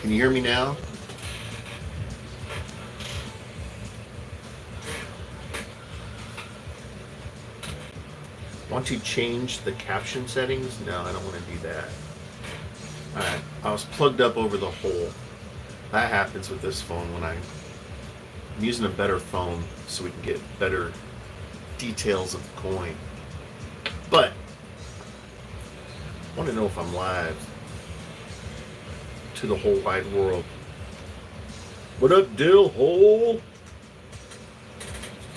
Can you hear me now? Want to change the caption settings? No, I don't want to do that. Alright, I was plugged up over the hole. That happens with this phone when I'm using a better phone so we can get better details of the coin. But I want to know if I'm live to the whole wide world. What up, Dill Hole?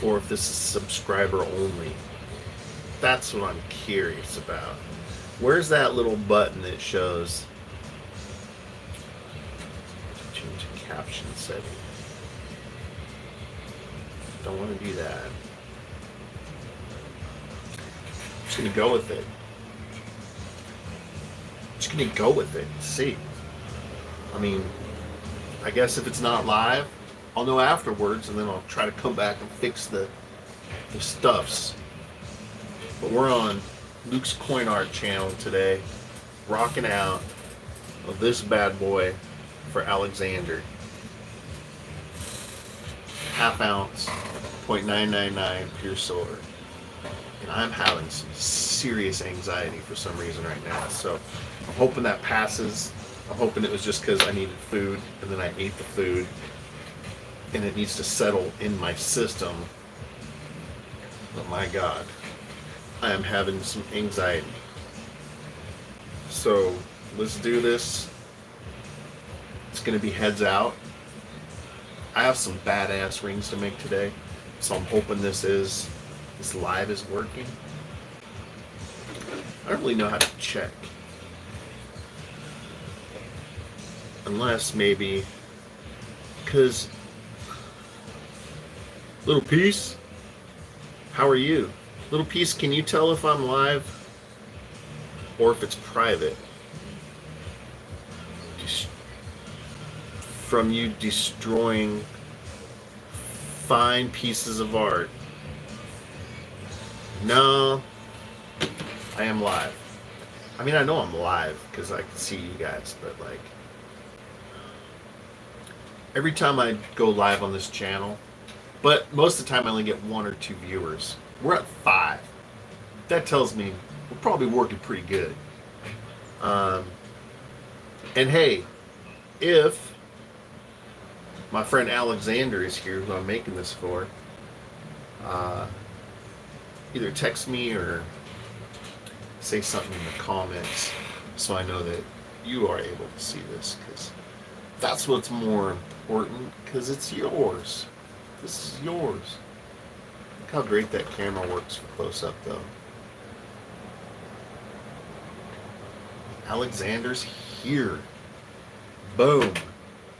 Or if this is subscriber only. That's what I'm curious about. Where's that little button that shows change caption setting? Don't want to do that. I'm just gonna go with it. Just gonna go with it. See. I mean, I guess if it's not live, I'll know afterwards, and then I'll try to come back and fix the stuffs. But we're on Luke's Coin Art channel today, rocking out of this bad boy for Alexander. Half ounce, 0.999 pure silver. And I'm having some serious anxiety for some reason right now. So I'm hoping that passes. I'm hoping it was just because I needed food and then I ate the food and it needs to settle in my system. But my God, I am having some anxiety. So let's do this. It's going to be heads out. I have some badass rings to make today, so I'm hoping this live is working. I don't really know how to check. Unless maybe, because, Little Piece, how are you? Little Piece, can you tell if I'm live or if it's private? From you destroying fine pieces of art. No, I am live. I mean, I know I'm live because I can see you guys, but like, every time I go live on this channel, but most of the time I only get 1 or 2 viewers. We're at 5. That tells me we're probably working pretty good. And hey, if my friend Alexander is here, who I'm making this for, either text me or say something in the comments so I know that you are able to see this, because that's what's more important, because it's yours. This is yours. Look how great that camera works for close up though. Alexander's here. Boom.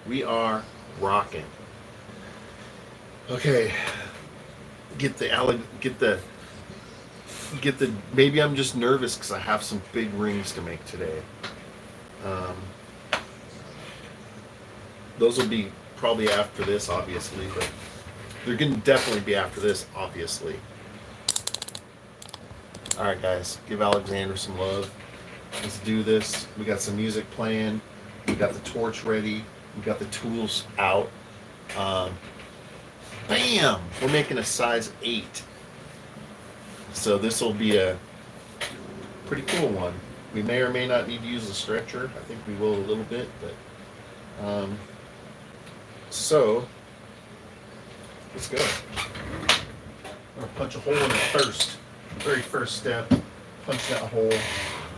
We are rocking. Okay. Get the maybe I'm just nervous because I have some big rings to make today. Those will be probably after this, obviously, but they're going to definitely be after this, obviously. Alright guys, give Alexander some love. Let's do this. We got some music playing. We got the torch ready. We got the tools out. Um, Bam! We're making a size 8. So this will be a pretty cool one. We may or may not need to use the stretcher. I think we will a little bit, but so let's go. I'm gonna punch a hole in it first. Very first step, punch that hole.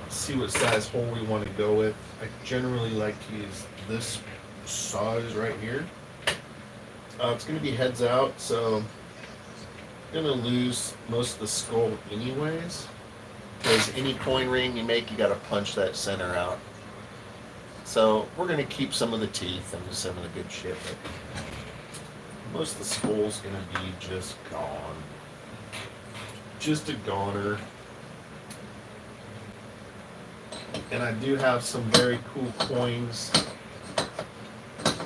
See what size hole we want to go with. I generally like to use this size right here. It's going to be heads out, so I'm going to lose most of the skull anyways. Because any coin ring you make, you got to punch that center out. So we're going to keep some of the teeth and some of the good shit, but most of the skull's going to be just gone. Just a goner. And I do have some very cool coins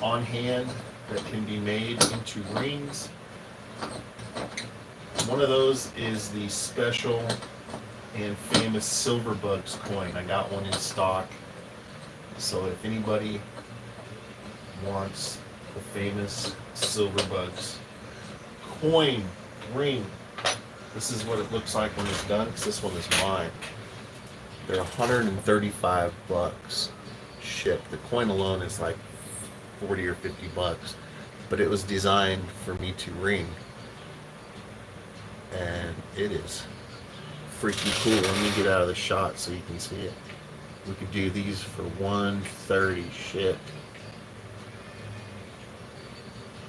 on hand that can be made into rings. One of those is the special and famous Silver Bugs coin. I got one in stock. So if anybody wants the famous Silver Bugs coin ring, this is what it looks like when it's done, because this one is mine. They're $135 shipped. The coin alone is like 40 or 50 bucks, but it was designed for me to ring, and it is freaking cool. Let me get out of the shot so you can see it. We could do these for $130 shipped.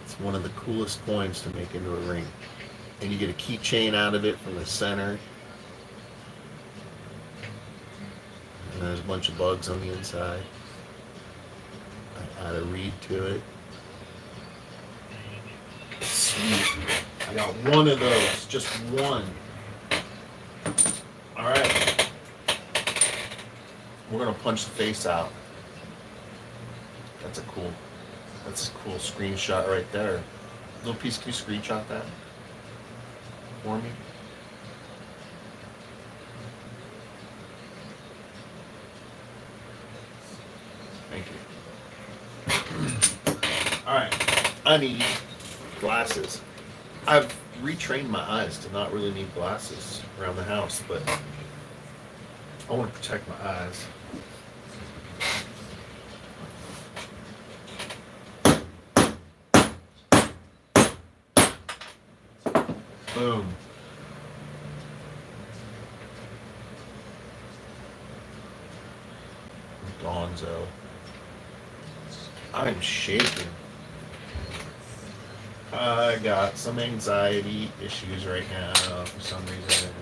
It's one of the coolest coins to make into a ring, and you get a keychain out of it from the center. And there's a bunch of bugs on the inside. I add a reed to it. Sweet. I got one of those. Just one. Alright. We're going to punch the face out. That's a cool screenshot right there. Little piece, can you screenshot that for me? Thank you. Alright, I need glasses. I've retrained my eyes to not really need glasses around the house, but I want to protect my eyes. Boom. Gonzo. I'm shaking. I got some anxiety issues right now for some reason.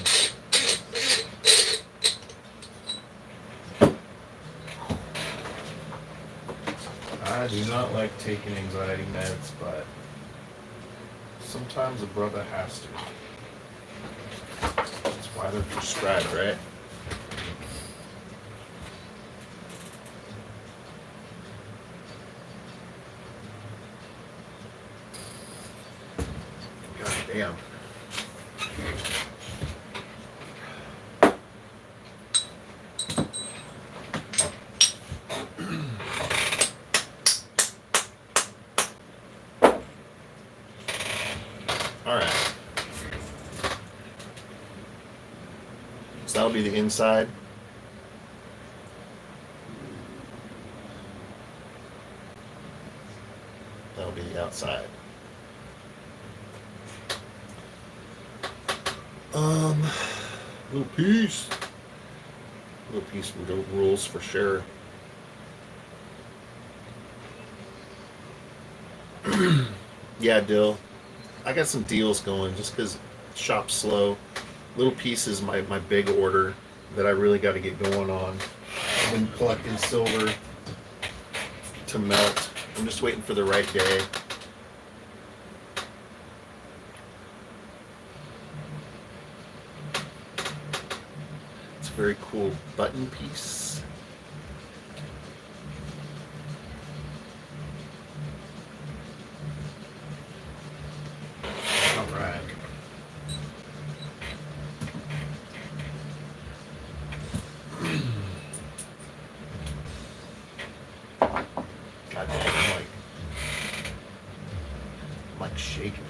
I do not like taking anxiety meds, but sometimes a brother has to. That's why they're prescribed, right? Damn. All right. So that'll be the inside. That'll be the outside. Little piece with the rules for sure. Yeah, Dill. I got some deals going just because shop's slow. Little piece is my big order that I really got to get going on. I've been collecting silver to melt. I'm just waiting for the right day. Very cool button piece. All right. shaking.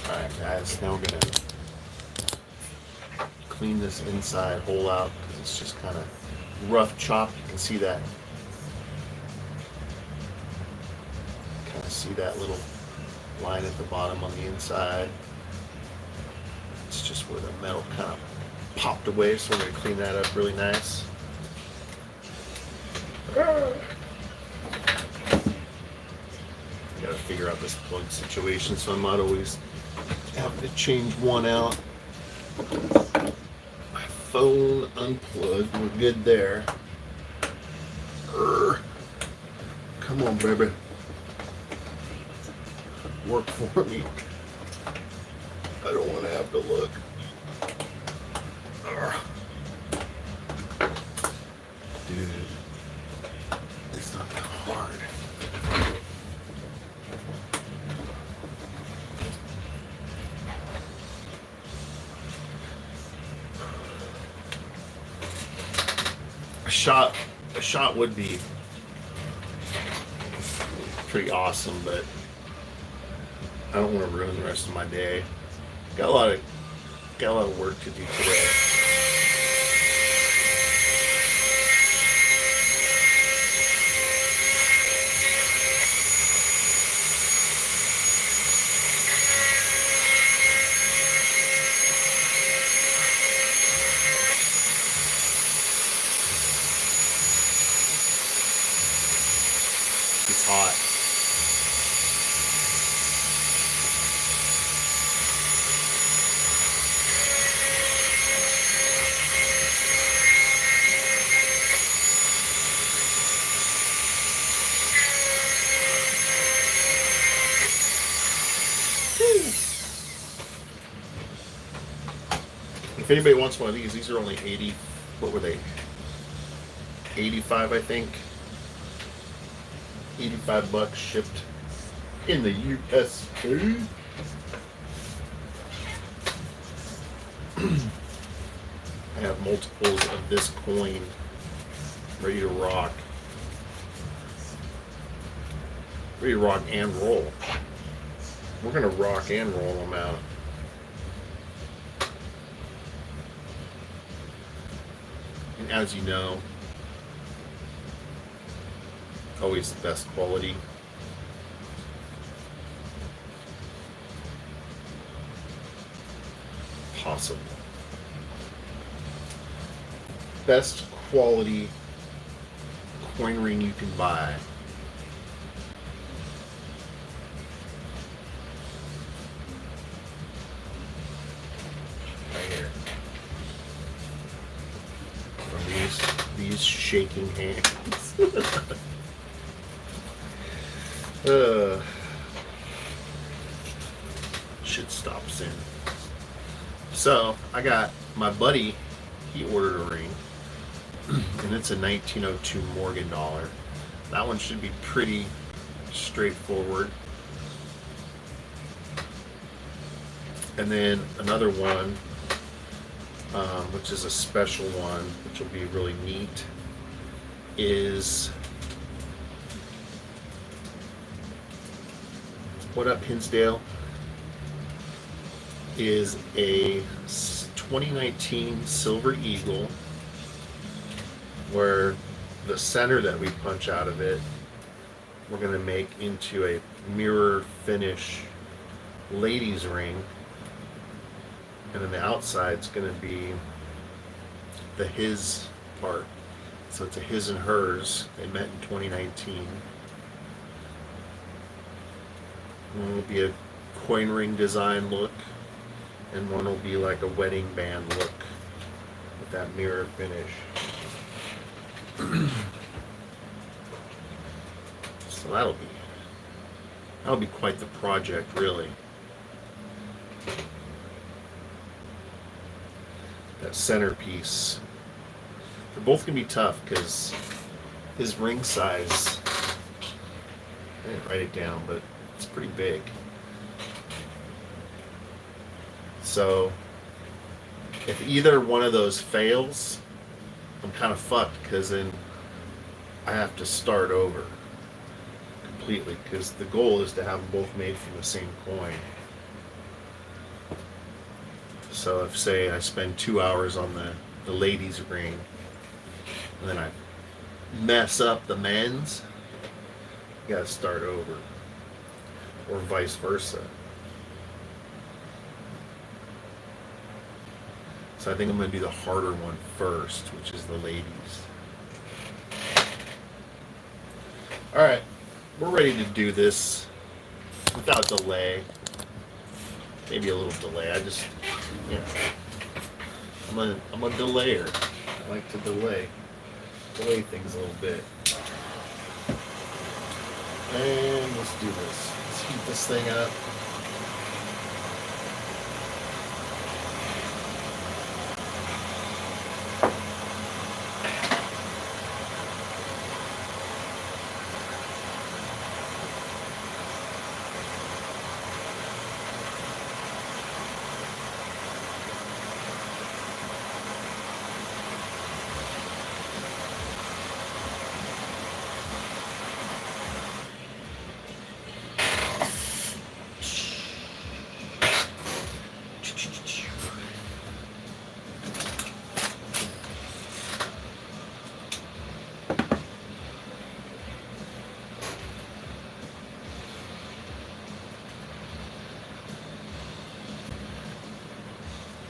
Alright guys, now we're gonna clean this inside hole out because it's just kind of rough chop. You can see that. Kind of see that little line at the bottom on the inside. It's just where the metal kind of popped away, so we're going to clean that up really nice. Got to figure out this plug situation, so I'm not always having to change one out. My phone unplugged. We're good there. Come on, baby. Work for me. I don't want to have to look. Dude, it's not that hard. A shot would be pretty awesome, but I don't want to ruin the rest of my day. Got a lot of work to do today. It's hot. If anybody wants one of these are only 80, what were they? 85, I think. $85 shipped in the USA. I have multiples of this coin ready to rock. Ready to rock and roll. We're gonna rock and roll them out. And as you know, always the best quality. Possible. Best quality coin ring you can buy. Right here. From these shaking hands. Should stop soon. So I got my buddy, he ordered a ring, and it's a 1902 Morgan dollar. That one should be pretty straightforward. And then another one, which is a special one, which will be really neat, is What Up Hinsdale, is a 2019 Silver Eagle, where the center that we punch out of it, we're going to make into a mirror finish ladies ring, and then the outside's going to be the his part. So it's a his and hers. They met in 2019. One will be a coin ring design look, and one will be like a wedding band look with that mirror finish. So that'll be quite the project, really. That centerpiece. They're both gonna be tough because his ring size I didn't write it down, but it's pretty big. So if either one of those fails, I'm kind of fucked because then I have to start over completely because the goal is to have them both made from the same coin. So if, say, I spend 2 hours on the ladies' ring and then I mess up the men's, you gotta start over, or vice versa. So I think I'm gonna do the harder one first, which is the ladies. All right, we're ready to do this without delay. Maybe a little delay. I just, you know, I'm a delayer. I like to delay things a little bit. And let's do this. Let's heat this thing up.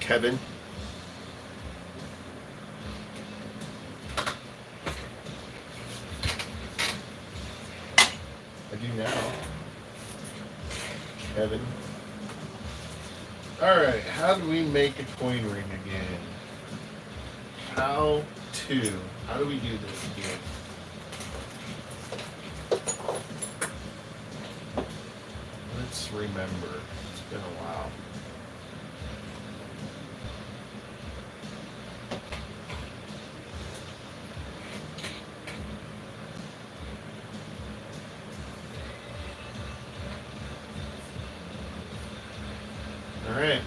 Kevin. I do now. Kevin. Alright, how do we make a coin ring again? How do we do this again? Let's remember. It's been a while. Alright.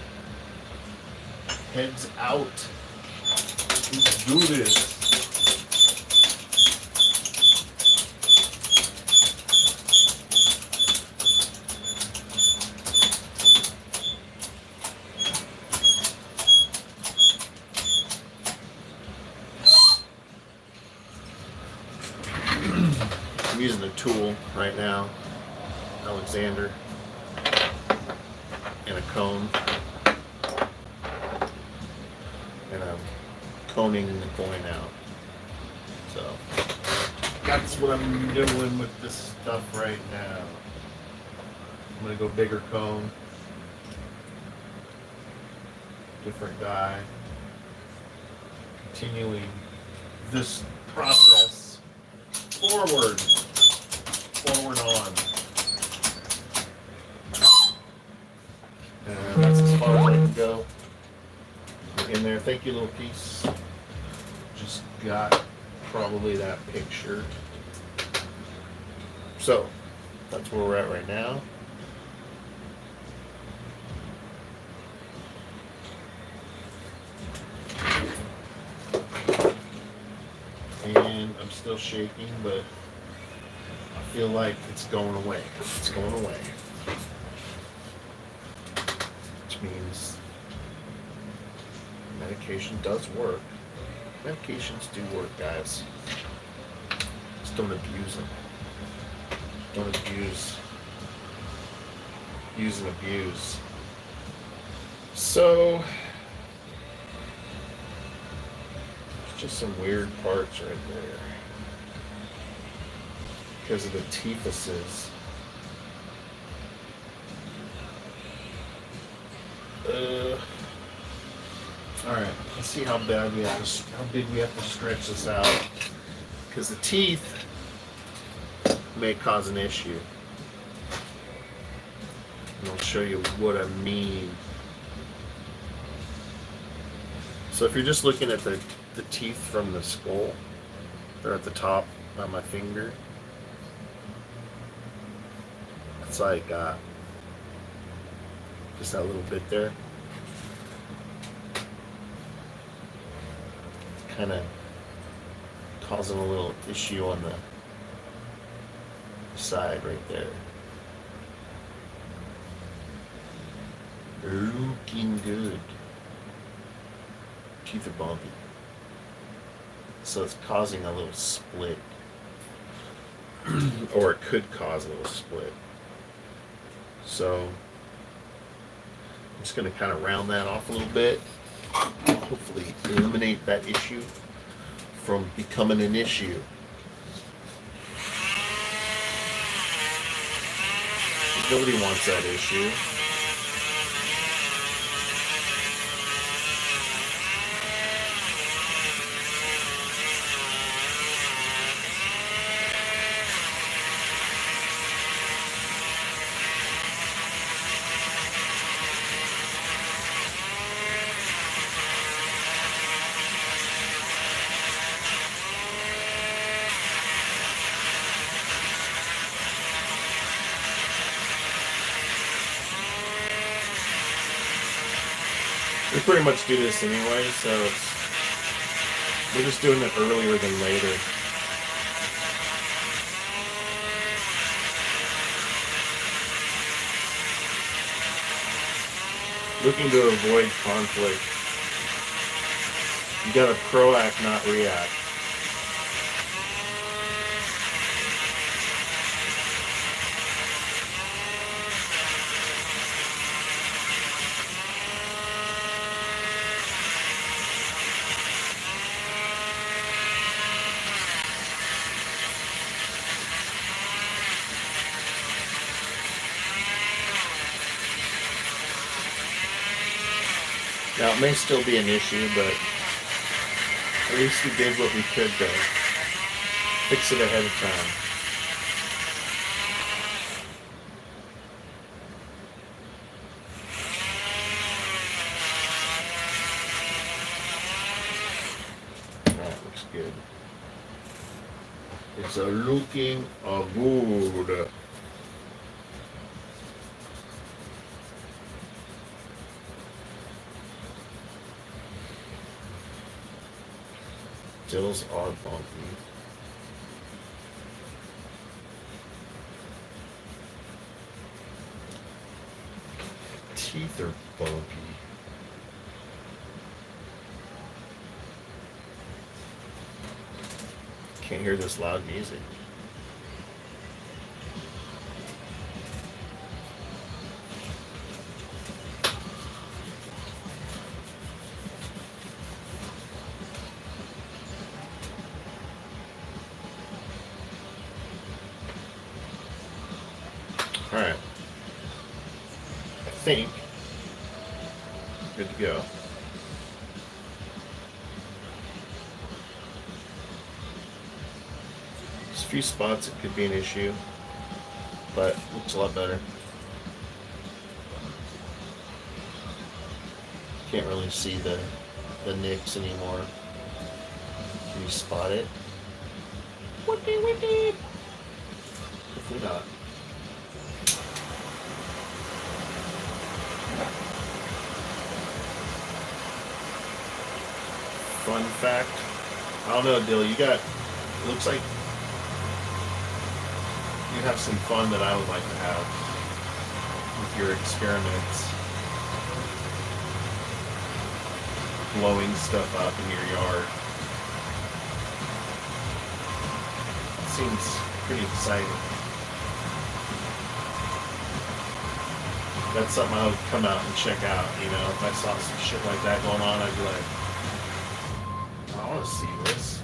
Heads out. Let's do this. I'm using a tool right now, Alexander, and a cone, and I'm coning the coin out. So that's what I'm doing with this stuff right now. I'm gonna go bigger cone, different die, continuing this process forward on. And that's as far as I can go. In there, thank you, little piece. Just got probably that picture. So that's where we're at right now. And I'm still shaking, but I feel like it's going away. It's going away. Which means medication does work. Medications do work, guys. Just don't abuse them. Don't use and abuse. So, just some weird parts right there because of the teethuses. All right, let's see how big we have to stretch this out because the teeth may cause an issue. And I'll show you what I mean. So if you're just looking at the teeth from the skull, they're at the top on my finger. looks like just that little bit there. Kind of causing a little issue on the side right there. Looking good. Teeth are bumpy. So it's causing a little split. Or it could cause a little split. So I'm just going to kind of round that off a little bit. Hopefully eliminate that issue from becoming an issue. Nobody wants that issue. We pretty much do this anyway, so we're just doing it earlier than later. Looking to avoid conflict. You gotta proact, not react. Now, it may still be an issue, but at least we did what we could to fix it ahead of time. That looks good. It's looking good. Dills are bumpy. Teeth are bumpy. Can't hear this loud music. Alright. I think good to go. There's a few spots it could be an issue, but it looks a lot better. Can't really see the nicks anymore. Can you spot it? Whippy whippy! Hopefully not. Fun fact, I don't know, Dill, it looks like you have some fun that I would like to have with your experiments. Blowing stuff up in your yard. It seems pretty exciting. That's something I would come out and check out, if I saw some shit like that going on, I'd be like, I want to see this.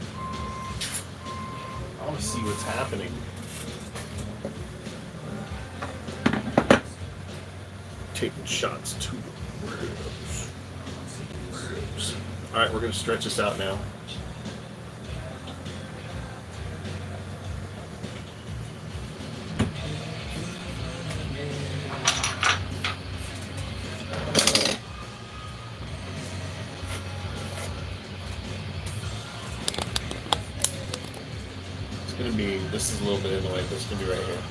I want to see what's happening. Taking shots to the ribs. Alright, we're going to stretch this out now. This is a little bit in the way, but it's going to be right here.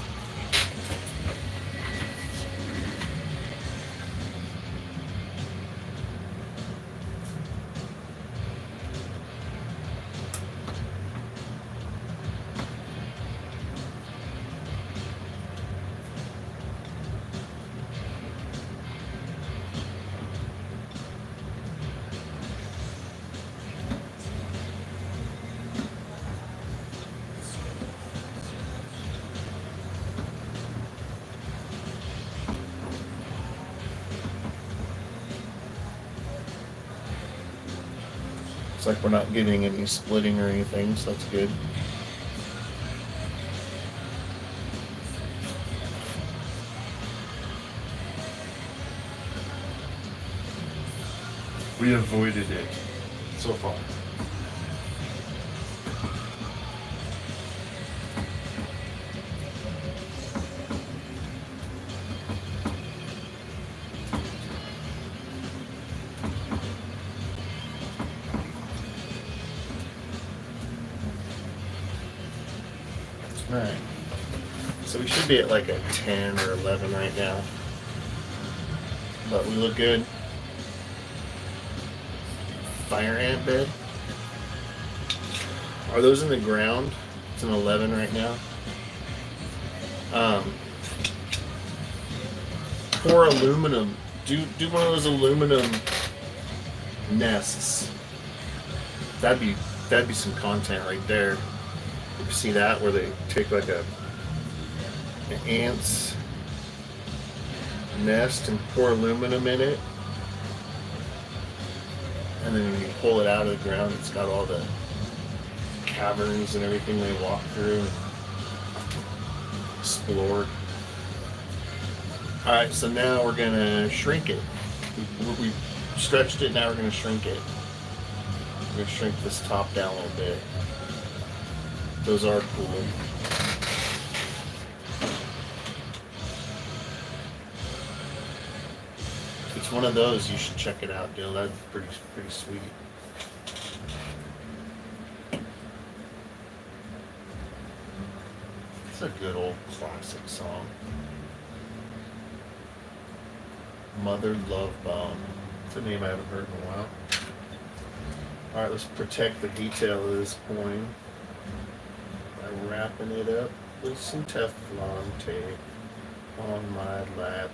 Looks like we're not getting any splitting or anything, so that's good. We avoided it so far. Alright. So we should be at like a 10 or 11 right now. But we look good. Fire ant bed. Are those in the ground? It's an 11 right now. Pour aluminum. Do one of those aluminum nests. That'd be some content right there. You see that where they take like an ant's nest and pour aluminum in it, and then when you pull it out of the ground, it's got all the caverns and everything they walk through and explored. All right, so now we're gonna shrink it. We stretched it. Now we're gonna shrink it. We're gonna shrink this top down a little bit. Those are cool. It's one of those. You should check it out, Dylan. That's pretty sweet. It's a good old classic song. Mother Love Bone. It's a name I haven't heard in a while. All right, let's protect the detail of this coin by wrapping it up with some Teflon tape on my lap.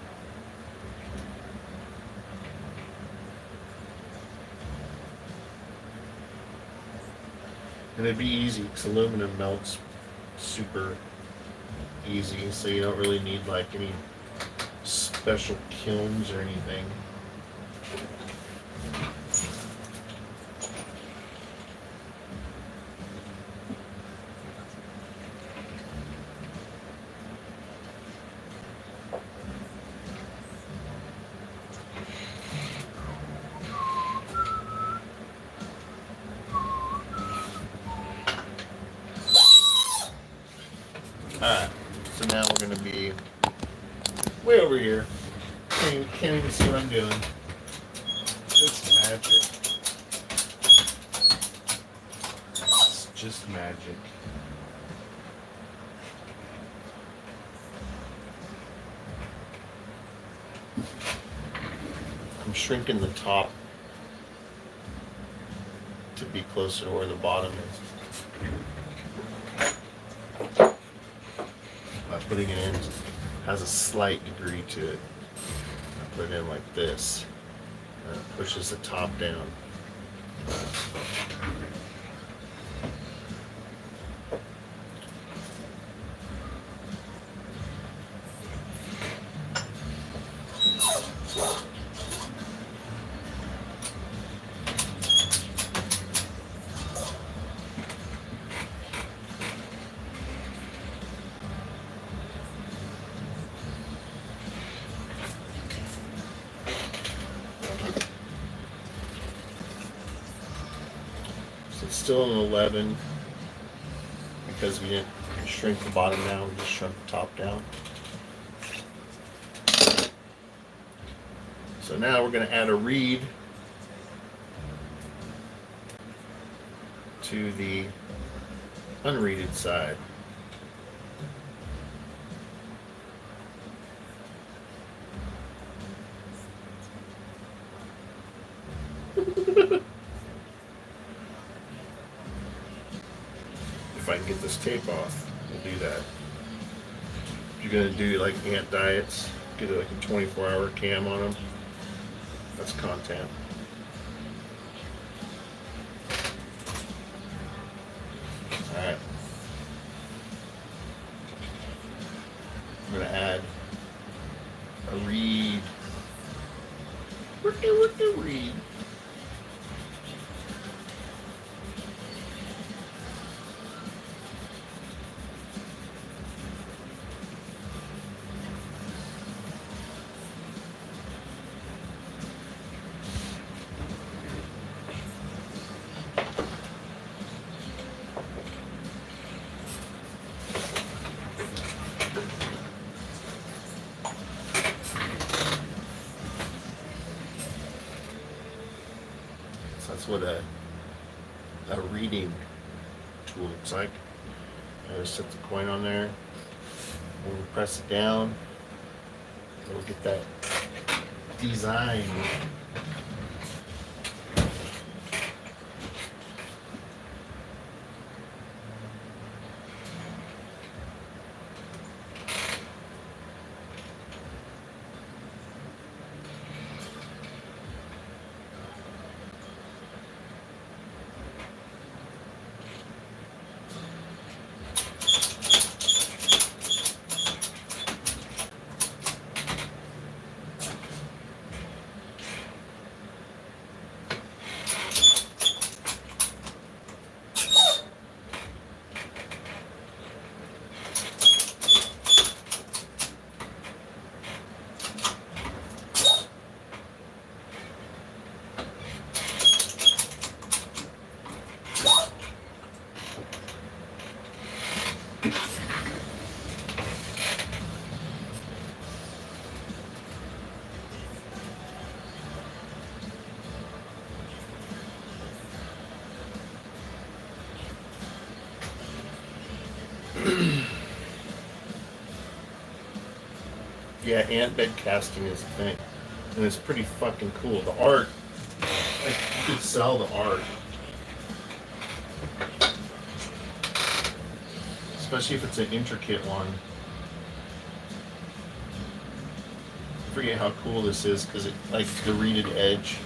And it'd be easy because aluminum melts super easy, so you don't really need like any special kilns or anything. Alright, so now we're going to be way over here. Can't even see what I'm doing. It's magic. It's just magic. I'm shrinking the top to be closer to where the bottom is. By putting it in, it has a slight degree to it. I put it in like this, and it pushes the top down. It's still an 11 because we didn't shrink the bottom down, we just shrunk the top down. So now we're going to add a reed to the unreeded side. If I can get this tape off, we'll do that. If you're gonna do like ant diets, get like a 24-hour cam on them. That's content. All right. I'm gonna add a reed. Reed. what a reading tool looks like. I just set the coin on there. When we press it down, we'll get that design. Yeah, ant bed casting is a thing, and it's pretty fucking cool. The art, like, you could sell the art, especially if it's an intricate one. I forget how cool this is because it, like, the reeded edge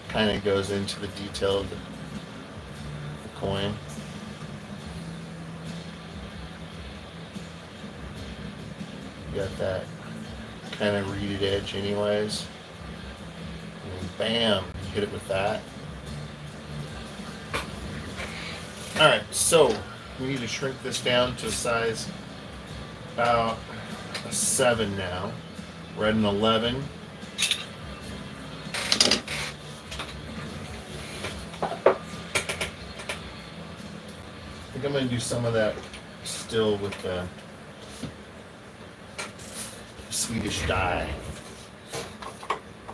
kind of goes into the detail of the coin. You got that kind of reeded edge anyways. And bam, you hit it with that. Alright, so we need to shrink this down to a size about a 7 now. We're at an 11. I think I'm going to do some of that still with the Swedish die,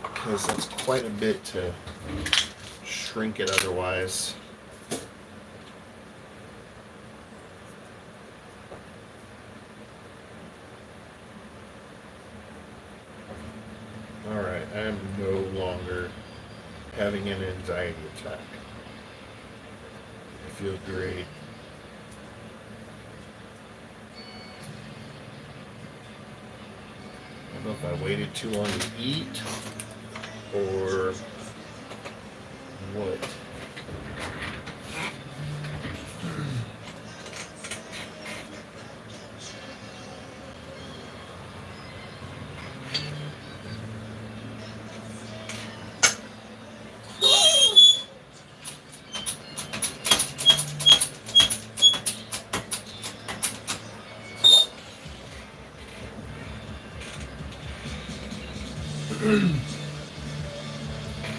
because that's quite a bit to shrink it otherwise. Alright, I am no longer having an anxiety attack. I feel great. I don't know if I waited too long to eat or what.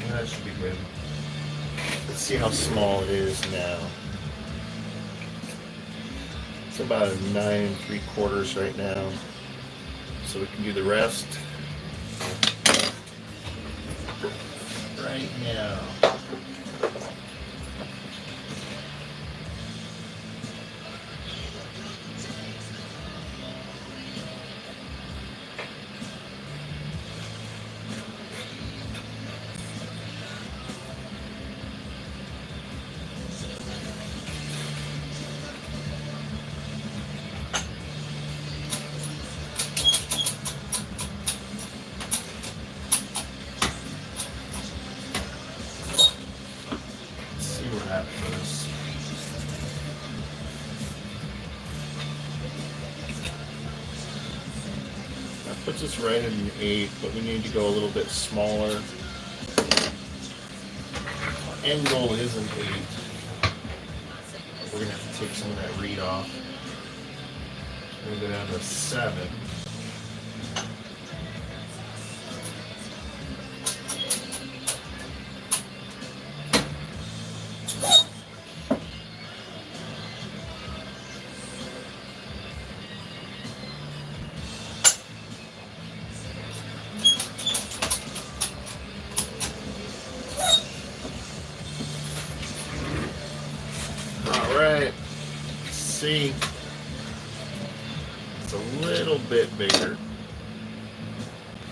That should be good. Let's see how small it is now. It's about a 9 3/4 right now. So we can do the rest right now. Puts us right at an 8, but we need to go a little bit smaller. Our end goal is an 8. We're going to have to take some of that reed off. We're going to go down to a 7. All right. Let's see. It's a little bit bigger.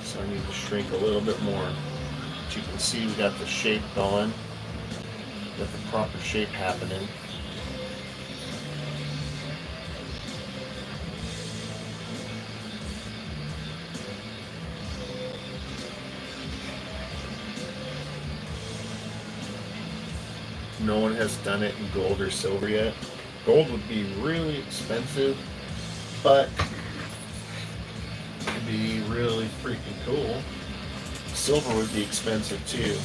So I need to shrink a little bit more. But you can see we got the shape going. Got the proper shape happening. No one has done it in gold or silver yet. Gold would be really expensive, but it'd be really freaking cool. Silver would be expensive too.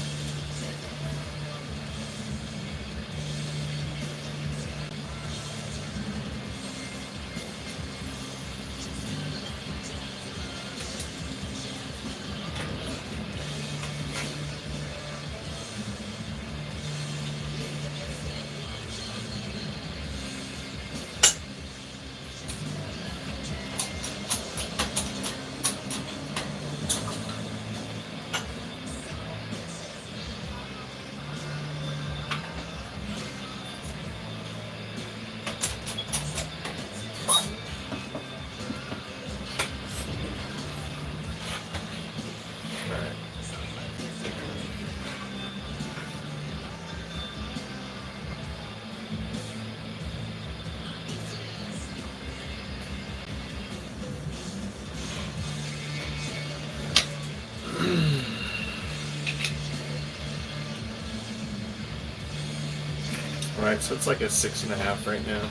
Alright, so it's like a 6.5 right now.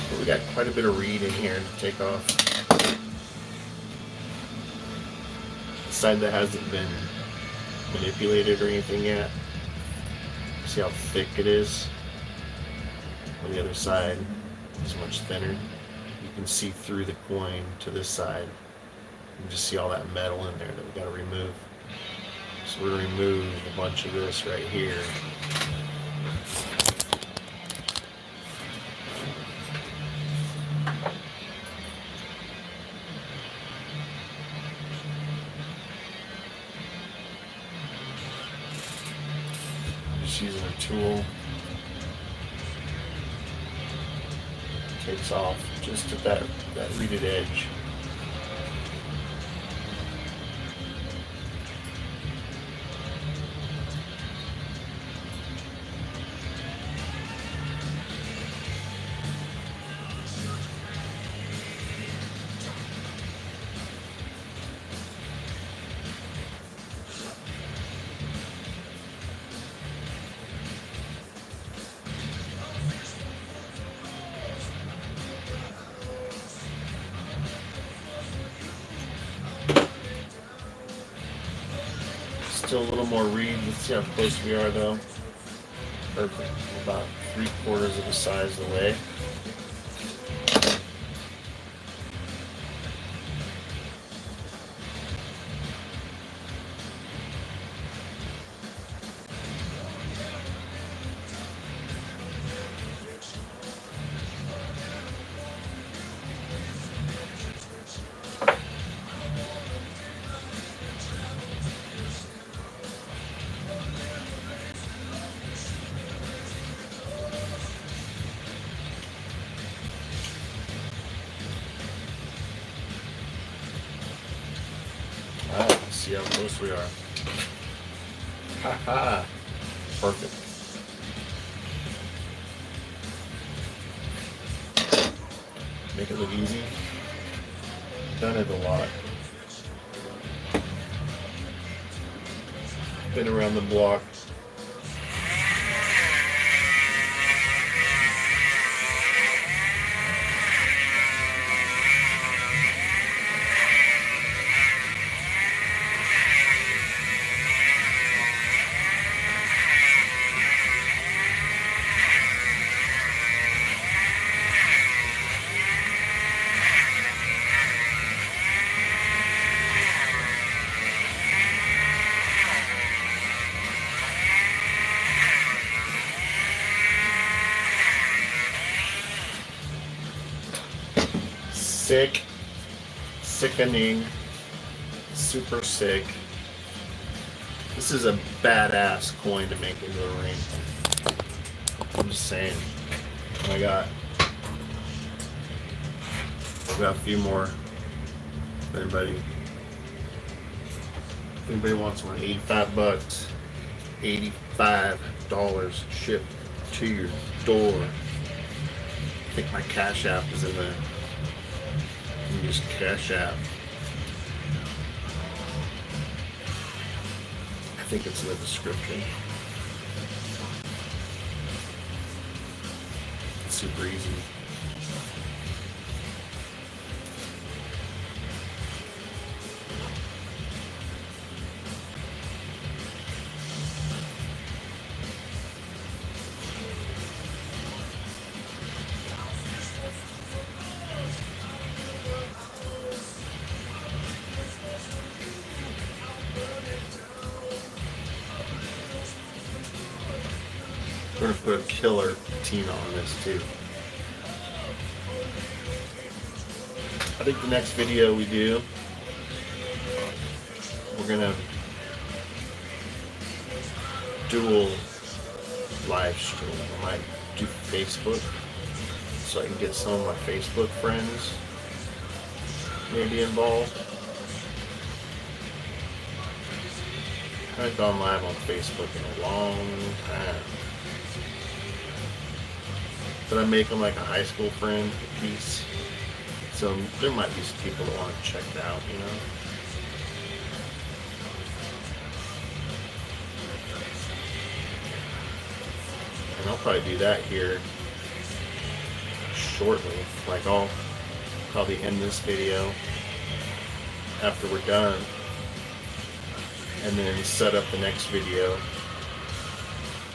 But we got quite a bit of reed in here to take off. The side that hasn't been manipulated or anything yet. See how thick it is? On the other side is much thinner. You can see through the coin to this side. You can just see all that metal in there that we got to remove. So we're going to remove a bunch of this right here. Just using a tool. Takes off just at that reeded edge. Still a little more reed. Let's see how close we are though. Perfect. About 3/4 of the size of the way. Alright, let's see how close we are. Haha! Perfect. Make it look easy. Done it a lot. Been around the block. Sick, sickening, super sick. This is a badass coin to make into a ring. I'm just saying. I got a few more. If anybody wants one, $85. $85 shipped to your door. I think my Cash App is in there. You can use Cash App. I think it's in the description. It's super easy. We're going to put a killer patina on this too. I think the next video we do, we're going to dual live stream. I might do Facebook so I can get some of my Facebook friends maybe involved. I haven't gone live on Facebook in a long time. But I make them like a high school friend piece. So there might be some people that want to check it out, you know. And I'll probably do that here shortly. Like I'll probably end this video after we're done and then set up the next video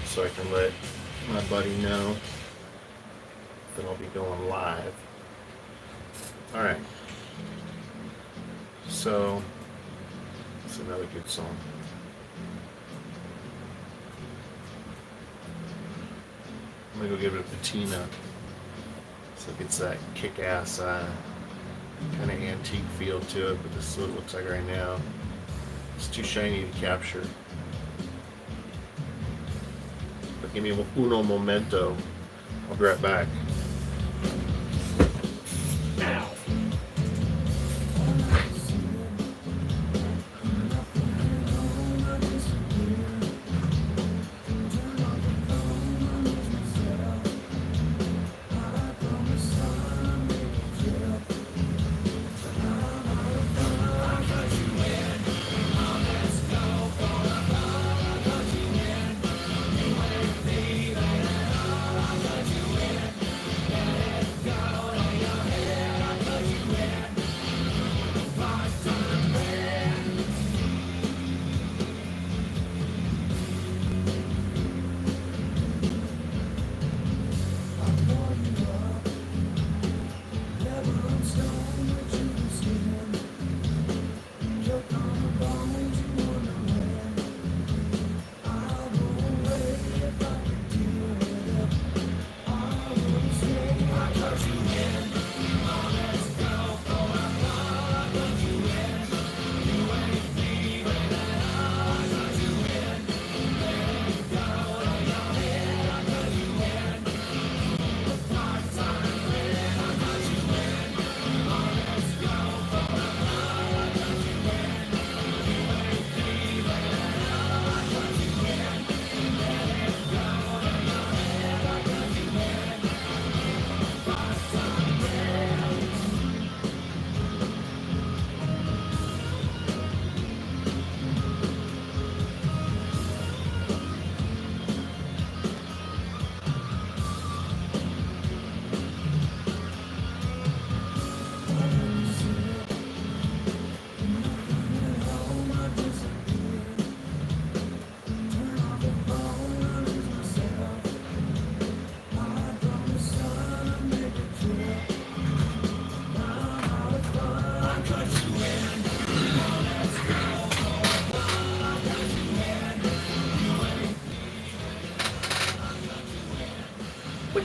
so I can let my buddy know that I'll be going live. Alright. So, it's another good song. I'm gonna go give it a patina so it gets that kick-ass kind of antique feel to it, but this is what it looks like right now. It's too shiny to capture. But give me uno momento. I'll be right back.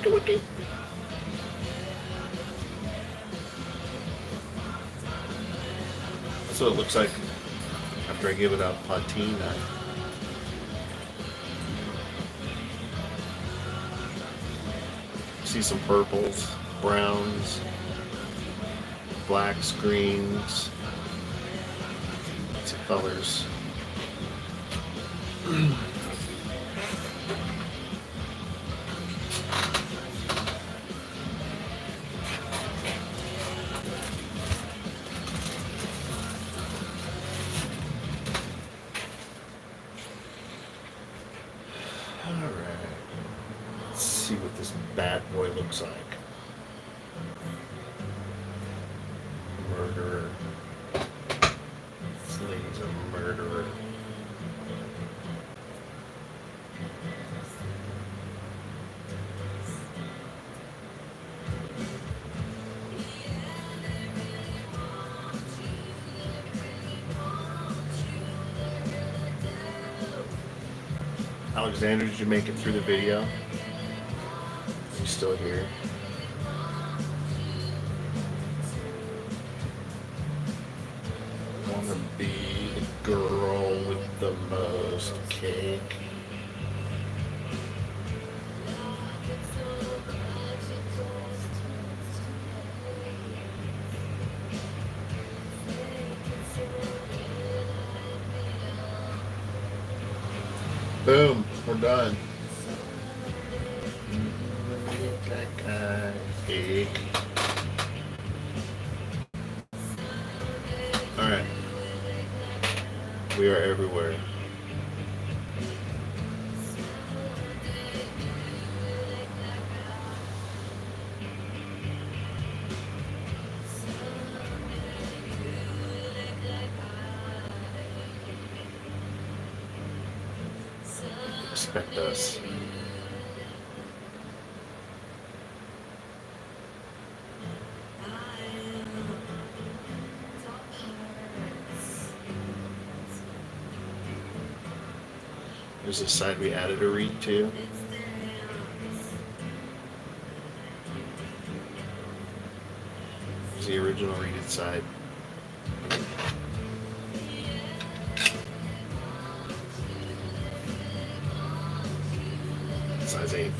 Wiki. That's what it looks like after I give it a patina. see some purples, browns, blacks, greens, lots of colors. See what this bad boy looks like. Murderer. This lady's a murderer. Alexander, did you make it through the video? You still here? Wanna be the girl with the most cake? Boom, we're done. Cake. Alright. We are everywhere. Respect us. There's a side we added a read to. There's the original reeded side. Size 8.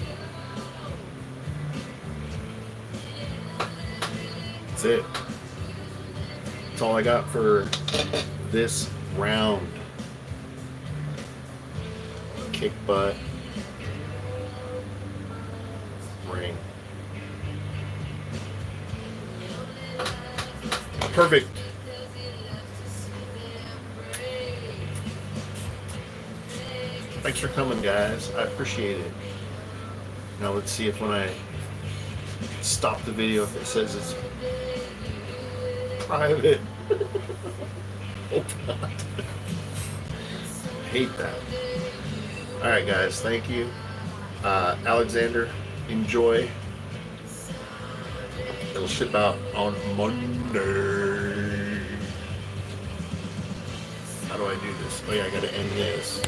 That's it. That's all I got for this round. Kick butt. Ring. Perfect. Thanks for coming, guys. I appreciate it. Now let's see if when I stop the video, if it says it's private. Hope not. Hate that. Alright guys, thank you. Alexander, enjoy. It'll ship out on Monday. How do I do this? Oh yeah, I gotta end this.